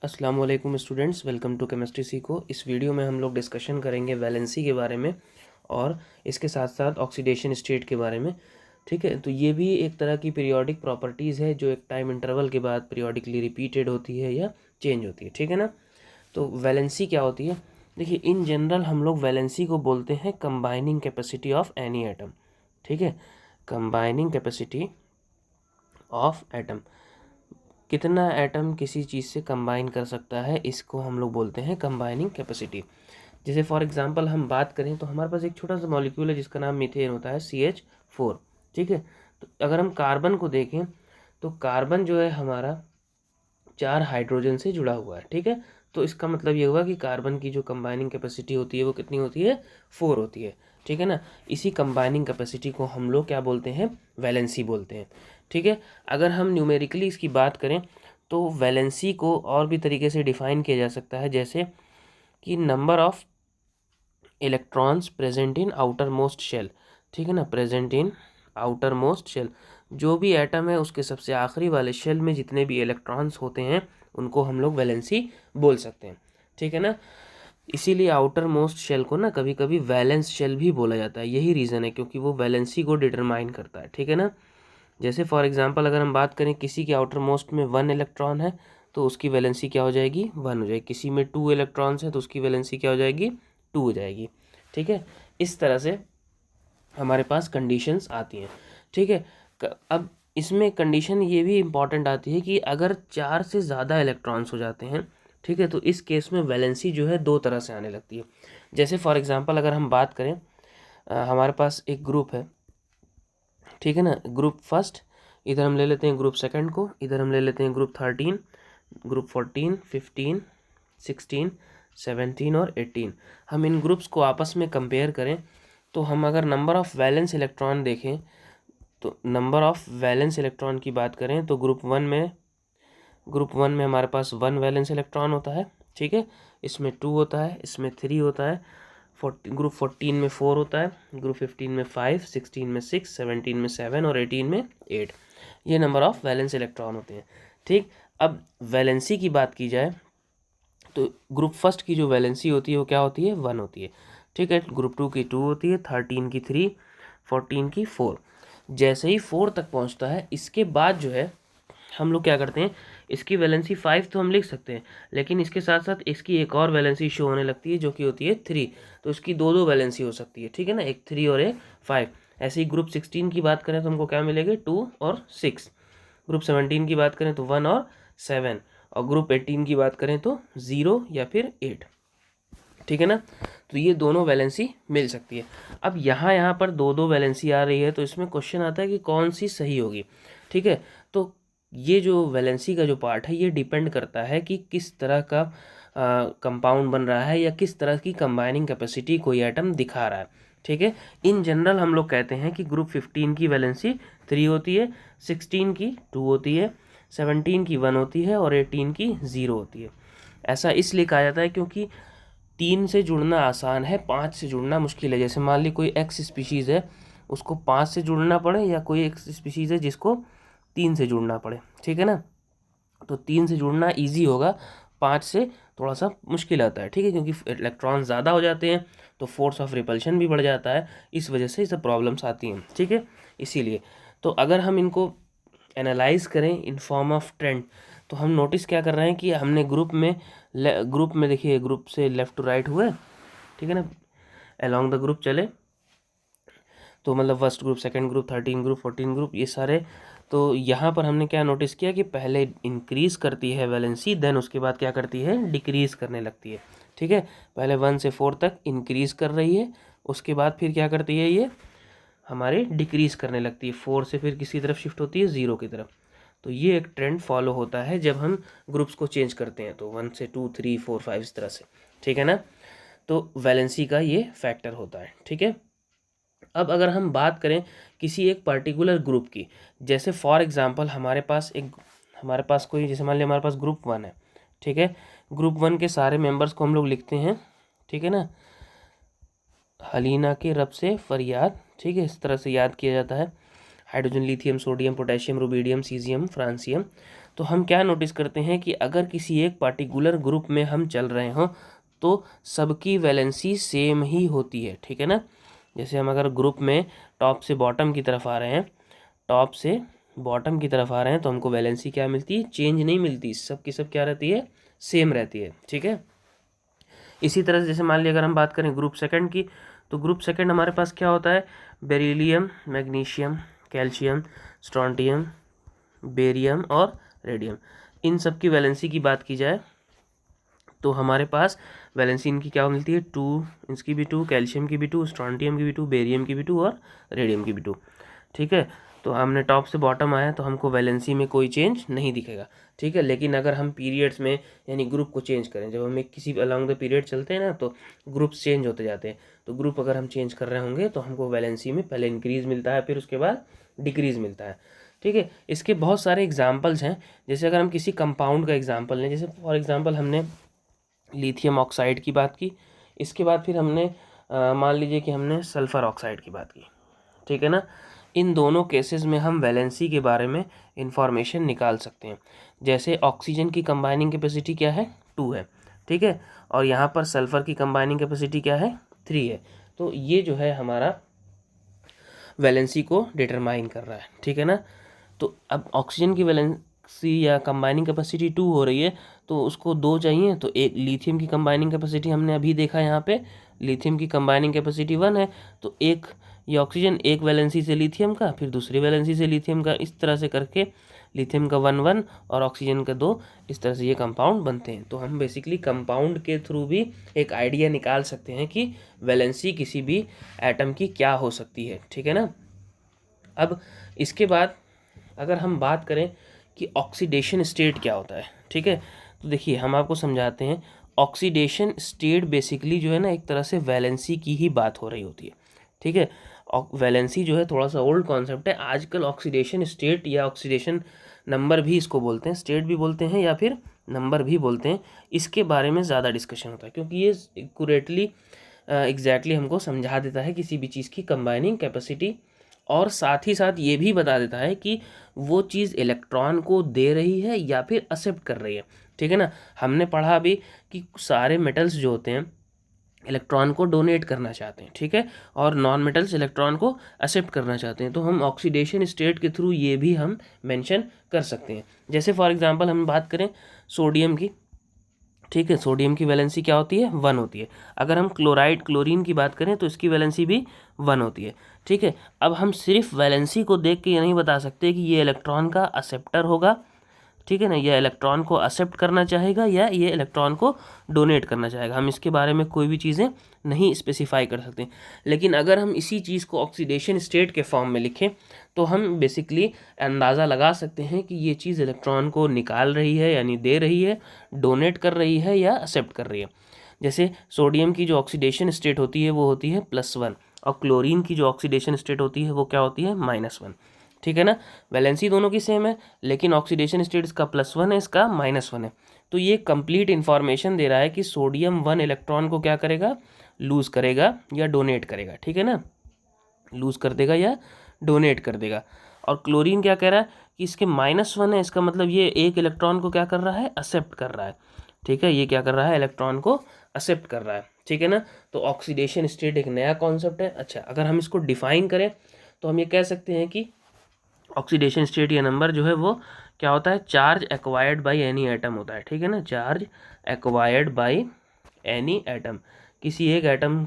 अस्सलाम वालेकुम students, welcome to chemistry सीखो। इस वीडियो में हम लोग डिस्कशन करेंगे वैलेंसी के बारे में और इसके साथ साथ ऑक्सीडेशन स्टेट के बारे में। ठीक है, तो ये भी एक तरह की पीरियोडिक प्रॉपर्टीज़ है जो एक टाइम इंटरवल के बाद पीरियोडिकली रिपीटेड होती है या चेंज होती है। ठीक है ना। तो वैलेंसी क्या होती है? देखिए, इन जनरल हम लोग वैलेंसी को बोलते हैं combining capacity of any atom. ठीक है, कंबाइनिंग कैपेसिटी ऑफ एटम, कितना एटम किसी चीज़ से कंबाइन कर सकता है, इसको हम लोग बोलते हैं कंबाइनिंग कैपेसिटी। जैसे फॉर एग्जांपल हम बात करें तो हमारे पास एक छोटा सा मॉलिक्यूल है जिसका नाम मीथेन होता है, CH4। ठीक है, तो अगर हम कार्बन को देखें तो कार्बन जो है हमारा 4 हाइड्रोजन से जुड़ा हुआ है। ठीक है, तो इसका मतलब ये हुआ कि कार्बन की जो कंबाइनिंग कैपेसिटी होती है वो कितनी होती है? 4 होती है। ठीक है ना। इसी कंबाइनिंग कैपेसिटी को हम लोग क्या बोलते हैं? वैलेंसी बोलते हैं। ठीक है, अगर हम न्यूमेरिकली इसकी बात करें तो वैलेंसी को और भी तरीके से डिफाइन किया जा सकता है, जैसे कि number of electrons present in outermost shell. ठीक है ना, present in outermost shell, जो भी एटम है उसके सबसे आखिरी वाले शेल में जितने भी इलेक्ट्रॉन्स होते हैं उनको हम लोग वैलेंसी बोल सकते हैं। ठीक है ना। इसीलिए आउटर मोस्ट शेल को ना कभी कभी वैलेंस शेल भी बोला जाता है। यही रीज़न है, क्योंकि वो वैलेंसी को डिटरमाइन करता है। ठीक है ना। जैसे फॉर एग्जांपल अगर हम बात करें किसी के आउटर मोस्ट में 1 इलेक्ट्रॉन है तो उसकी वैलेंसी क्या हो जाएगी? 1 हो जाएगी। किसी में 2 इलेक्ट्रॉन्स है तो उसकी वैलेंसी क्या हो जाएगी? 2 हो जाएगी। ठीक है, इस तरह से हमारे पास कंडीशंस आती हैं। ठीक है, अब इसमें कंडीशन ये भी इम्पॉर्टेंट आती है कि अगर 4 से ज़्यादा इलेक्ट्रॉन्स हो जाते हैं, ठीक है, तो इस केस में वैलेंसी जो है 2 तरह से आने लगती है। जैसे फॉर एग्जांपल अगर हम बात करें, हमारे पास एक ग्रुप है। ठीक है ना, ग्रुप फर्स्ट, इधर हम ले लेते हैं ग्रुप सेकंड को, इधर हम ले लेते हैं ग्रुप 13, ग्रुप 14, 15, 16, 17 और 18। हम इन ग्रुप्स को आपस में कंपेयर करें तो हम अगर नंबर ऑफ़ वैलेंस इलेक्ट्रॉन देखें तो नंबर ऑफ़ वैलेंस इलेक्ट्रॉन की बात करें तो ग्रुप वन में हमारे पास 1 वैलेंस इलेक्ट्रॉन होता है। ठीक है, इसमें 2 होता है, इसमें 3 होता है, ग्रुप 14 में 4 होता है, ग्रुप 15 में 5, 16 में 6, 17 में 7 और 18 में 8। ये नंबर ऑफ़ वैलेंस इलेक्ट्रॉन होते हैं। ठीक, अब वैलेंसी की बात की जाए तो ग्रुप फर्स्ट की जो वैलेंसी होती है वो क्या होती है? 1 होती है। ठीक है, ग्रुप 2 की 2 होती है, 13 की 3, 14 की 4। जैसे ही 4 तक पहुंचता है इसके बाद जो है हम लोग क्या करते हैं, इसकी वैलेंसी 5 तो हम लिख सकते हैं, लेकिन इसके साथ साथ इसकी एक और वैलेंसी शो होने लगती है जो कि होती है 3। तो इसकी दो दो वैलेंसी हो सकती है। ठीक है ना, एक 3 और एक 5। ऐसे ही ग्रुप 16 की बात करें तो हमको क्या मिलेंगे? 2 और 6। ग्रुप 17 की बात करें तो 1 और 7। और ग्रुप 18 की बात करें तो 0 या फिर 8। ठीक है ना, तो ये दोनों वैलेंसी मिल सकती है। अब यहाँ पर दो दो वैलेंसी आ रही है तो इसमें क्वेश्चन आता है कि कौन सी सही होगी। ठीक है, तो ये जो वैलेंसी का जो पार्ट है ये डिपेंड करता है कि किस तरह का कंपाउंड बन रहा है या किस तरह की कंबाइनिंग कैपेसिटी कोई एटम दिखा रहा है। ठीक है, इन जनरल हम लोग कहते हैं कि ग्रुप 15 की वैलेंसी 3 होती है, 16 की 2 होती है, 17 की 1 होती है और 18 की 0 होती है। ऐसा इसलिए कहा जाता है क्योंकि 3 से जुड़ना आसान है, 5 से जुड़ना मुश्किल है। जैसे मान ली कोई एक्स स्पीशीज़ है, उसको 5 से जुड़ना पड़े, या कोई एक स्पीशीज़ है जिसको 3 से जुड़ना पड़े। ठीक है ना, तो 3 से जुड़ना इजी होगा, 5 से थोड़ा सा मुश्किल आता है। ठीक है, क्योंकि इलेक्ट्रॉन ज़्यादा हो जाते हैं तो फोर्स ऑफ रिपल्शन भी बढ़ जाता है, इस वजह से ये सब प्रॉब्लम्स आती हैं। ठीक है, इसीलिए तो अगर हम इनको एनालाइज करें इन फॉर्म ऑफ ट्रेंड तो हम नोटिस क्या कर रहे हैं कि हमने ग्रुप में देखिए, ग्रुप से लेफ़्ट टू राइट हुए। ठीक है ना, अलोंग द ग्रुप चले तो मतलब first group, second group, 13 group, 14 group, ये सारे। तो यहाँ पर हमने क्या नोटिस किया कि पहले इंक्रीज़ करती है वैलेंसी, देन उसके बाद क्या करती है? डिक्रीज़ करने लगती है। ठीक है, पहले 1 से 4 तक इंक्रीज़ कर रही है, उसके बाद फिर क्या करती है? ये हमारे डिक्रीज़ करने लगती है, 4 से फिर किसी तरफ शिफ्ट होती है? 0 की तरफ। तो ये एक ट्रेंड फॉलो होता है जब हम ग्रुप्स को चेंज करते हैं, तो 1 से 2, 3, 4, 5 इस तरह से। ठीक है ना, तो वैलेंसी का ये फैक्टर होता है। ठीक है, अब अगर हम बात करें किसी एक पर्टिकुलर ग्रुप की, जैसे फॉर एग्जांपल हमारे पास कोई, जैसे मान लिया हमारे पास ग्रुप 1 है। ठीक है, ग्रुप 1 के सारे मेंबर्स को हम लोग लिखते हैं, ठीक है ना, हलीना के रब से फरियाद। ठीक है, इस तरह से याद किया जाता है। Hydrogen, lithium, sodium, potassium, rubidium, caesium, francium. तो हम क्या नोटिस करते हैं कि अगर किसी एक पार्टिकुलर ग्रुप में हम चल रहे हों तो सबकी वैलेंसी सेम ही होती है, ठीक है ना। जैसे हम अगर ग्रुप में टॉप से बॉटम की तरफ आ रहे हैं, टॉप से बॉटम की तरफ आ रहे हैं, तो हमको वैलेंसी क्या मिलती है, चेंज नहीं मिलती, सब की सब क्या रहती है, सेम रहती है, ठीक है। इसी तरह से जैसे मान लिया अगर हम बात करें ग्रुप सेकंड की, तो ग्रुप सेकंड हमारे पास क्या होता है, beryllium, magnesium, calcium, strontium, barium और रेडियम। इन सब की वैलेंसी की बात की जाए तो हमारे पास वैलेंसी इनकी क्या मिलती है, 2, इसकी भी 2, कैल्शियम की भी 2, स्ट्रोंटियम की भी 2, बेरियम की भी 2 और रेडियम की भी 2, ठीक है। तो हमने टॉप से बॉटम आया तो हमको वैलेंसी में कोई चेंज नहीं दिखेगा, ठीक है। लेकिन अगर हम पीरियड्स में यानी ग्रुप को चेंज करें, जब हम एक किसी अलॉन्ग द पीरियड चलते हैं ना तो ग्रुप्स चेंज होते जाते हैं, तो ग्रुप अगर हम चेंज कर रहे होंगे तो हमको वैलेंसी में पहले इंक्रीज़ मिलता है, फिर उसके बाद डिक्रीज़ मिलता है, ठीक है। इसके बहुत सारे एग्जाम्पल्स हैं। जैसे अगर हम किसी कंपाउंड का एग्जाम्पल लें, जैसे फॉर एग्जाम्पल हमने लिथियम ऑक्साइड की बात की, इसके बाद फिर हमने मान लीजिए कि हमने सल्फ़र ऑक्साइड की बात की, ठीक है ना। इन दोनों केसेस में हम वैलेंसी के बारे में इंफॉर्मेशन निकाल सकते हैं। जैसे ऑक्सीजन की कंबाइनिंग कैपेसिटी क्या है, 2 है, ठीक है, और यहाँ पर सल्फ़र की कंबाइनिंग कैपेसिटी क्या है, 3 है। तो ये जो है हमारा वैलेंसी को डिटरमाइन कर रहा है, ठीक है ना। तो अब ऑक्सीजन की वैलेंसी या कंबाइनिंग कैपेसिटी 2 हो रही है, तो उसको 2 चाहिए, तो एक लिथियम की कंबाइनिंग कैपेसिटी हमने अभी देखा यहाँ पे, लिथियम की कंबाइनिंग कैपेसिटी 1 है, तो एक ये ऑक्सीजन एक वैलेंसी से लिथियम का, फिर दूसरी वैलेंसी से लिथियम का, इस तरह से करके लिथियम का 1 और ऑक्सीजन का 2, इस तरह से ये कंपाउंड बनते हैं। तो हम बेसिकली कंपाउंड के थ्रू भी एक आइडिया निकाल सकते हैं कि वैलेंसी किसी भी एटम की क्या हो सकती है, ठीक है ना। अब इसके बाद अगर हम बात करें कि ऑक्सीडेशन स्टेट क्या होता है, ठीक है, तो देखिए हम आपको समझाते हैं। ऑक्सीडेशन स्टेट बेसिकली जो है ना, एक तरह से वैलेंसी की ही बात हो रही होती है, ठीक है। वैलेंसी जो है थोड़ा सा ओल्ड कॉन्सेप्ट है, आजकल ऑक्सीडेशन स्टेट या ऑक्सीडेशन नंबर भी इसको बोलते हैं, स्टेट भी बोलते हैं या फिर नंबर भी बोलते हैं। इसके बारे में ज़्यादा डिस्कशन होता है क्योंकि ये एक्यूरेटली एग्जैक्टली हमको समझा देता है किसी भी चीज़ की कंबाइनिंग कैपेसिटी, और साथ ही साथ ये भी बता देता है कि वो चीज़ इलेक्ट्रॉन को दे रही है या फिर एक्सेप्ट कर रही है, ठीक है ना। हमने पढ़ा अभी कि सारे मेटल्स जो होते हैं इलेक्ट्रॉन को डोनेट करना चाहते हैं, ठीक है, और नॉन मेटल्स इलेक्ट्रॉन को एक्सेप्ट करना चाहते हैं। तो हम ऑक्सीडेशन स्टेट के थ्रू ये भी हम मेंशन कर सकते हैं। जैसे फॉर एग्जांपल हम बात करें सोडियम की, ठीक है, सोडियम की वैलेंसी क्या होती है, 1 होती है। अगर हम क्लोरीन की बात करें तो इसकी वैलेंसी भी 1 होती है, ठीक है। अब हम सिर्फ वैलेंसी को देख के ये नहीं बता सकते कि ये इलेक्ट्रॉन का एक्सेप्टर होगा, ठीक है ना, यह इलेक्ट्रॉन को एक्सेप्ट करना चाहेगा या ये इलेक्ट्रॉन को डोनेट करना चाहेगा। हम इसके बारे में कोई भी चीज़ें नहीं स्पेसिफाई कर सकते। लेकिन अगर हम इसी चीज़ को ऑक्सीडेशन स्टेट के फॉर्म में लिखें तो हम बेसिकली अंदाज़ा लगा सकते हैं कि ये चीज़ इलेक्ट्रॉन को निकाल रही है यानी दे रही है, डोनेट कर रही है या एक्सेप्ट कर रही है। जैसे सोडियम की जो ऑक्सीडेशन स्टेट होती है वो होती है +1, और क्लोरीन की जो ऑक्सीडेशन स्टेट होती है वो क्या होती है, -1, ठीक है ना। वैलेंसी दोनों की सेम है लेकिन ऑक्सीडेशन स्टेट इसका +1 है, इसका -1 है। तो ये कंप्लीट इन्फॉर्मेशन दे रहा है कि सोडियम 1 इलेक्ट्रॉन को क्या करेगा, लूज़ करेगा या डोनेट करेगा, ठीक है ना, लूज़ कर देगा या डोनेट कर देगा। और क्लोरीन क्या कह रहा है कि इसके -1 है, इसका मतलब ये एक इलेक्ट्रॉन को क्या कर रहा है, एक्सेप्ट कर रहा है, ठीक है, ये क्या कर रहा है, इलेक्ट्रॉन को एक्सेप्ट कर रहा है, ठीक है ना। तो ऑक्सीडेशन स्टेट एक नया कॉन्सेप्ट है। अच्छा, अगर हम इसको डिफाइन करें तो हम ये कह सकते हैं कि ऑक्सीडेशन स्टेट या नंबर जो है वो क्या होता है, charge acquired by any atom होता है, ठीक है ना, charge acquired by any atom. किसी एक एटम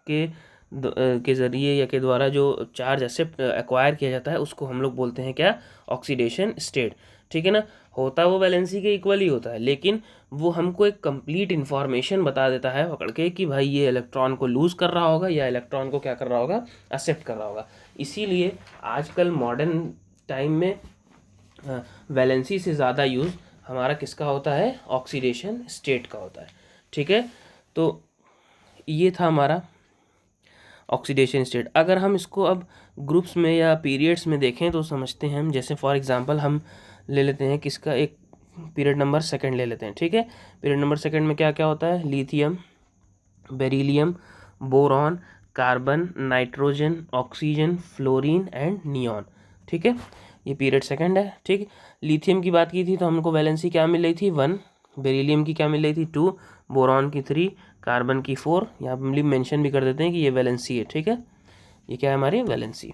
के ज़रिए या के द्वारा जो चार्ज एक्वायर किया जाता है उसको हम लोग बोलते हैं क्या, ऑक्सीडेशन स्टेट, ठीक है ना। होता वो वैलेंसी के इक्वल ही होता है, लेकिन वो हमको एक कंप्लीट इन्फॉर्मेशन बता देता है पकड़ के कि भाई ये इलेक्ट्रॉन को लूज़ कर रहा होगा या इलेक्ट्रॉन को क्या कर रहा होगा, एक्सेप्ट कर रहा होगा। इसीलिए आजकल मॉडर्न टाइम में वैलेंसी से ज़्यादा यूज़ हमारा किसका होता है, ऑक्सीडेशन स्टेट का होता है, ठीक है। तो ये था हमारा ऑक्सीडेशन स्टेट। अगर हम इसको अब ग्रुप्स में या पीरियड्स में देखें तो समझते हैं हम। जैसे फॉर एग्जांपल हम ले लेते हैं किसका, एक पीरियड नंबर सेकंड ले लेते हैं, ठीक है। पीरियड नंबर सेकंड में क्या क्या होता है, lithium, beryllium, boron, carbon, nitrogen, oxygen, fluorine and neon, ठीक है, ये पीरियड सेकंड है। ठीक, लिथियम की बात की थी तो हमको वैलेंसी क्या मिल रही थी 1, बेरिलियम की क्या मिल रही थी 2, बोरॉन की 3, कार्बन की 4। यहाँ हम मेंशन भी कर देते हैं कि ये वैलेंसी है। ठीक है, ये क्या है हमारी वैलेंसी।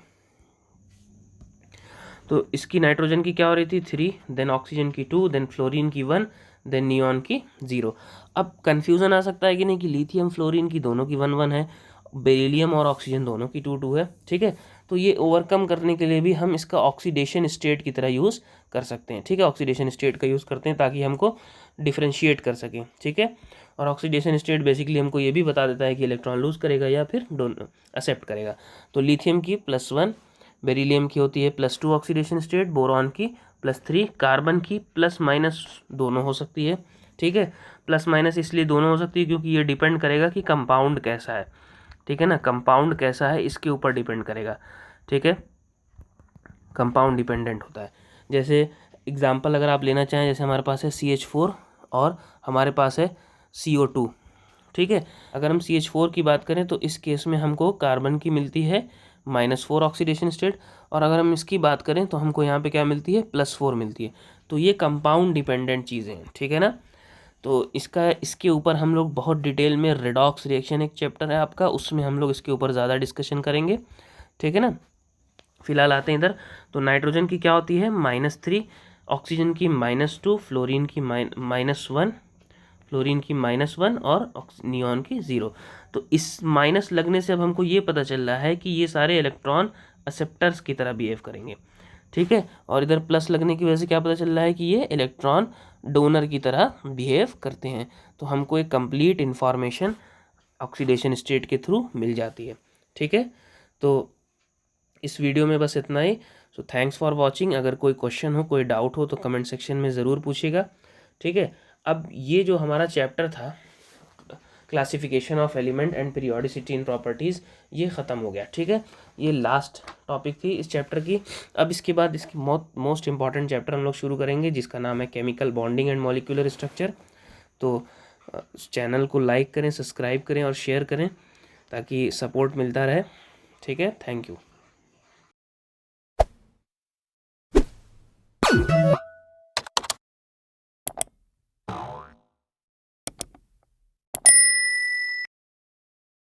तो इसकी नाइट्रोजन की क्या हो रही थी 3, देन ऑक्सीजन की 2, देन फ्लोरीन की 1, देन नियॉन की 0। अब कन्फ्यूज़न आ सकता है कि नहीं कि लिथियम फ्लोरीन की दोनों की 1 1 है, बेरिलियम और ऑक्सीजन दोनों की 2 2 है। ठीक है, तो ये ओवरकम करने के लिए भी हम इसका ऑक्सीडेशन स्टेट की तरह यूज़ कर सकते हैं। ठीक है, ऑक्सीडेशन स्टेट का यूज़ करते हैं ताकि हमको डिफ्रेंशिएट कर सकें। ठीक है, और ऑक्सीडेशन स्टेट बेसिकली हमको ये भी बता देता है कि इलेक्ट्रॉन लूज़ करेगा या फिर डोन एक्सेप्ट करेगा। तो लिथियम की +1, बेरिलियम की होती है +2 ऑक्सीडेशन स्टेट, बोरॉन की +3, कार्बन की ± दोनों हो सकती है। ठीक है, ± इसलिए दोनों हो सकती है क्योंकि ये डिपेंड करेगा कि कंपाउंड कैसा है। ठीक है ना, कंपाउंड कैसा है इसके ऊपर डिपेंड करेगा। ठीक है, कंपाउंड डिपेंडेंट होता है। जैसे एग्जांपल अगर आप लेना चाहें, जैसे हमारे पास है CH4 और हमारे पास है CO2। ठीक है, अगर हम CH4 की बात करें तो इस केस में हमको कार्बन की मिलती है -4 ऑक्सीडेशन स्टेट, और अगर हम इसकी बात करें तो हमको यहाँ पे क्या मिलती है +4 मिलती है। तो ये कंपाउंड डिपेंडेंट चीज़ें हैं। ठीक है ना, तो इसके ऊपर हम लोग बहुत डिटेल में रेडॉक्स रिएक्शन एक चैप्टर है आपका, उसमें हम लोग इसके ऊपर ज़्यादा डिस्कशन करेंगे। ठीक है ना, फिलहाल आते हैं इधर। तो नाइट्रोजन की क्या होती है -3, ऑक्सीजन की -2, फ्लोरीन की -1, फ्लोरीन की -1 और नियॉन की 0। तो इस माइनस लगने से अब हमको ये पता चल रहा है कि ये सारे इलेक्ट्रॉन एक्सेप्टर्स की तरह बिहेव करेंगे। ठीक है, और इधर प्लस लगने की वजह से क्या पता चल रहा है कि ये इलेक्ट्रॉन डोनर की तरह बिहेव करते हैं। तो हमको एक कंप्लीट इन्फॉर्मेशन ऑक्सीडेशन स्टेट के थ्रू मिल जाती है। ठीक है, तो इस वीडियो में बस इतना ही। So thanks for watching. अगर कोई क्वेश्चन हो, कोई डाउट हो तो कमेंट सेक्शन में ज़रूर पूछिएगा। ठीक है, अब ये जो हमारा चैप्टर था classification of element and periodicity in properties, ये ख़त्म हो गया। ठीक है, ये लास्ट टॉपिक थी इस चैप्टर की। अब इसके बाद इसकी मोस्ट इंपॉर्टेंट चैप्टर हम लोग शुरू करेंगे जिसका नाम है chemical bonding and molecular structure. तो चैनल को लाइक करें, सब्सक्राइब करें और शेयर करें ताकि सपोर्ट मिलता रहे। ठीक है, थैंक यू।